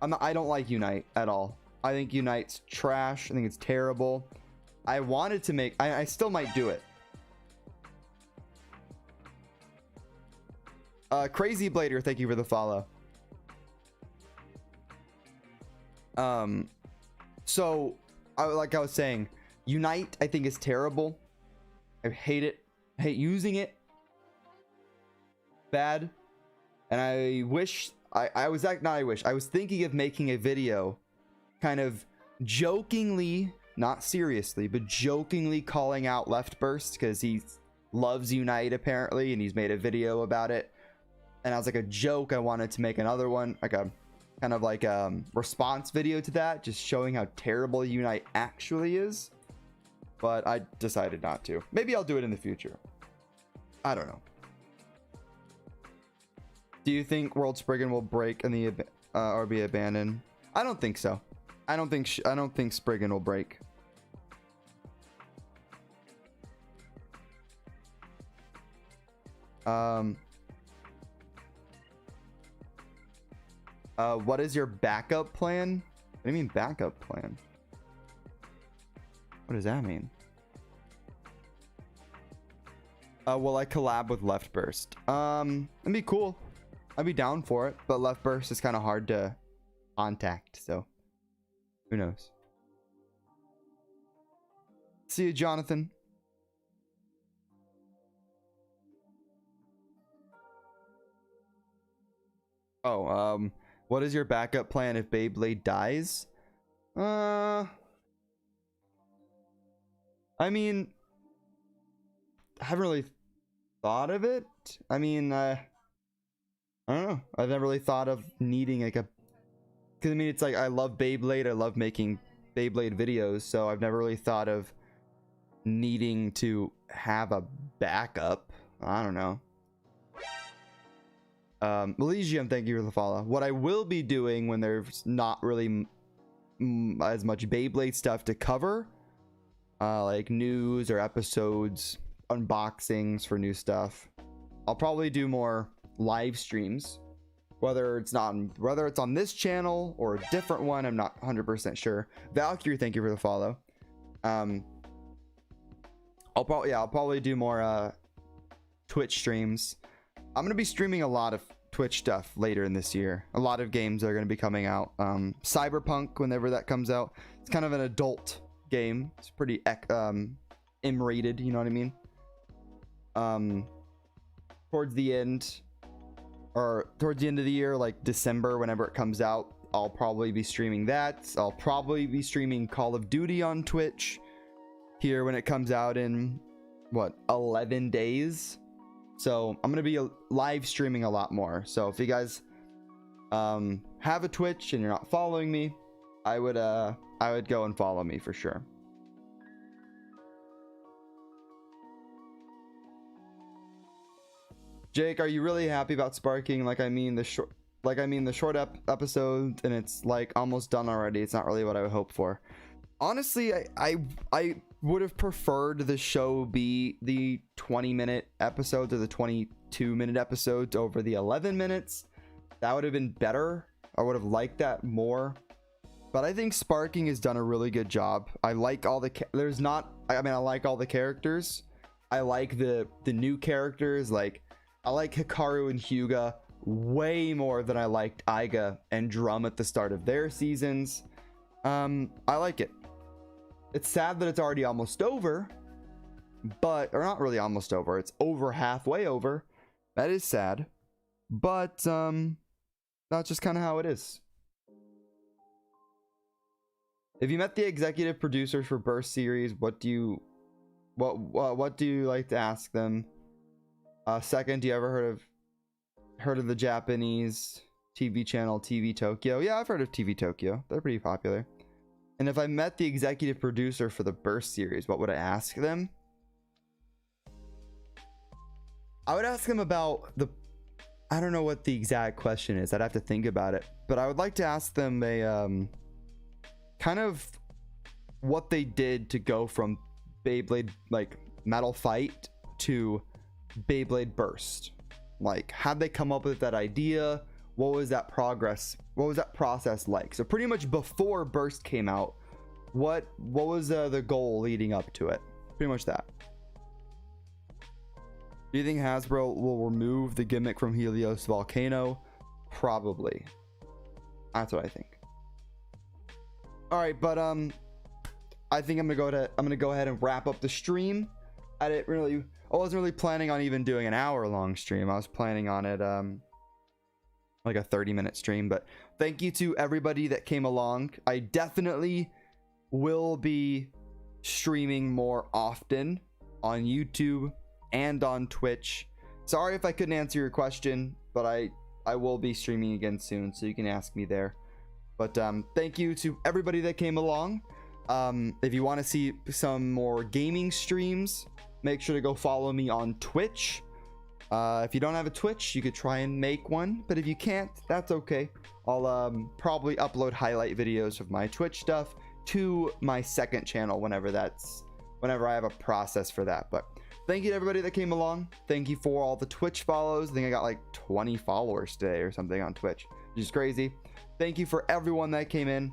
I don't like Unite at all. I think Unite's trash. I think it's terrible. I wanted to make... I still might do it. Crazy Blader, thank you for the follow. So, like I was saying, Unite, I think, is terrible. I hate it. I hate using it. Bad. And I wish I was like, not I wish. I was thinking of making a video kind of jokingly, not seriously, but jokingly calling out Left Burst because he loves Unite apparently, and he's made a video about it. And as like a joke, I wanted to make another one, like a kind of like a response video to that, just showing how terrible Unite actually is. But I decided not to. Maybe I'll do it in the future. I don't know. Do you think World Spriggan will break in the or be abandoned? I don't think so. I don't think Spriggan will break. What is your backup plan? What do you mean backup plan? What does that mean? Will I collab with Left Burst? That'd be cool. I'd be down for it, but Left Burst is kind of hard to contact, so who knows? See you, Jonathan. Oh, what is your backup plan if Beyblade dies? I mean, I haven't really thought of it. I mean, I don't know. I've never really thought of needing like a, because I mean, it's like I love Beyblade. I love making Beyblade videos, so I've never really thought of needing to have a backup. I don't know. Elysium, thank you for the follow. What I will be doing when there's not really as much Beyblade stuff to cover, like news or episodes, unboxings for new stuff, I'll probably do more live streams, whether it's on this channel or a different one. I'm not 100% sure. Valkyrie, thank you for the follow. I'll probably do more Twitch streams. I'm gonna be streaming a lot of Twitch stuff later in this year. A lot of games are gonna be coming out. Cyberpunk, whenever that comes out, it's kind of an adult game. It's pretty M-rated, you know what I mean? Towards the end of the year, like December, whenever it comes out, I'll probably be streaming that. I'll probably be streaming Call of Duty on Twitch here when it comes out in what, 11 days. So I'm gonna be live streaming a lot more. So if you guys have a Twitch and you're not following me, I would go and follow me for sure. Jake, are you really happy about Sparking? Like I mean the short episode, and it's like almost done already. It's not really what I would hope for. Honestly, I would have preferred the show be the 20-minute episodes or the 22-minute episodes over the 11 minutes. That would have been better. I would have liked that more. But I think Sparking has done a really good job. I like all the I like all the characters. I like the new characters. Like I like Hikaru and Hyuga way more than I liked Aiga and Drum at the start of their seasons. I like it. It's sad that it's already almost over, or not really almost over. It's over halfway over. That is sad, but that's just kind of how it is. If you met the executive producers for Burst series, what do you like to ask them? Second, do you ever heard of the Japanese TV channel TV Tokyo? Yeah, I've heard of TV Tokyo. They're pretty popular. And if I met the executive producer for the Burst series, what would I ask them? I would ask them about I don't know what the exact question is. I'd have to think about it. But I would like to ask them a kind of what they did to go from Beyblade, like Metal Fight, to Beyblade Burst. Like, how'd they come up with that idea? What was that process like? So pretty much before Burst came out, what was the goal leading up to it? Pretty much that. Do you think Hasbro will remove the gimmick from Helios Volcano? Probably. That's what I think. All right, but I think I'm gonna go ahead and wrap up the stream. I wasn't really planning on even doing an hour-long stream. I was planning on it like a 30-minute stream. But thank you to everybody that came along. I definitely will be streaming more often on YouTube and on Twitch. Sorry if I couldn't answer your question, but I will be streaming again soon, so you can ask me there. But thank you to everybody that came along. If you want to see some more gaming streams, make sure to go follow me on Twitch. If you don't have a Twitch, you could try and make one, but if you can't, that's okay. I'll probably upload highlight videos of my Twitch stuff to my second channel whenever I have a process for that. But thank you to everybody that came along. Thank you for all the Twitch follows. I think I got like 20 followers today or something on Twitch, which is crazy. Thank you for everyone that came in,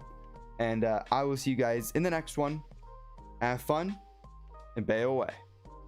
and I will see you guys in the next one. Have fun and bay away.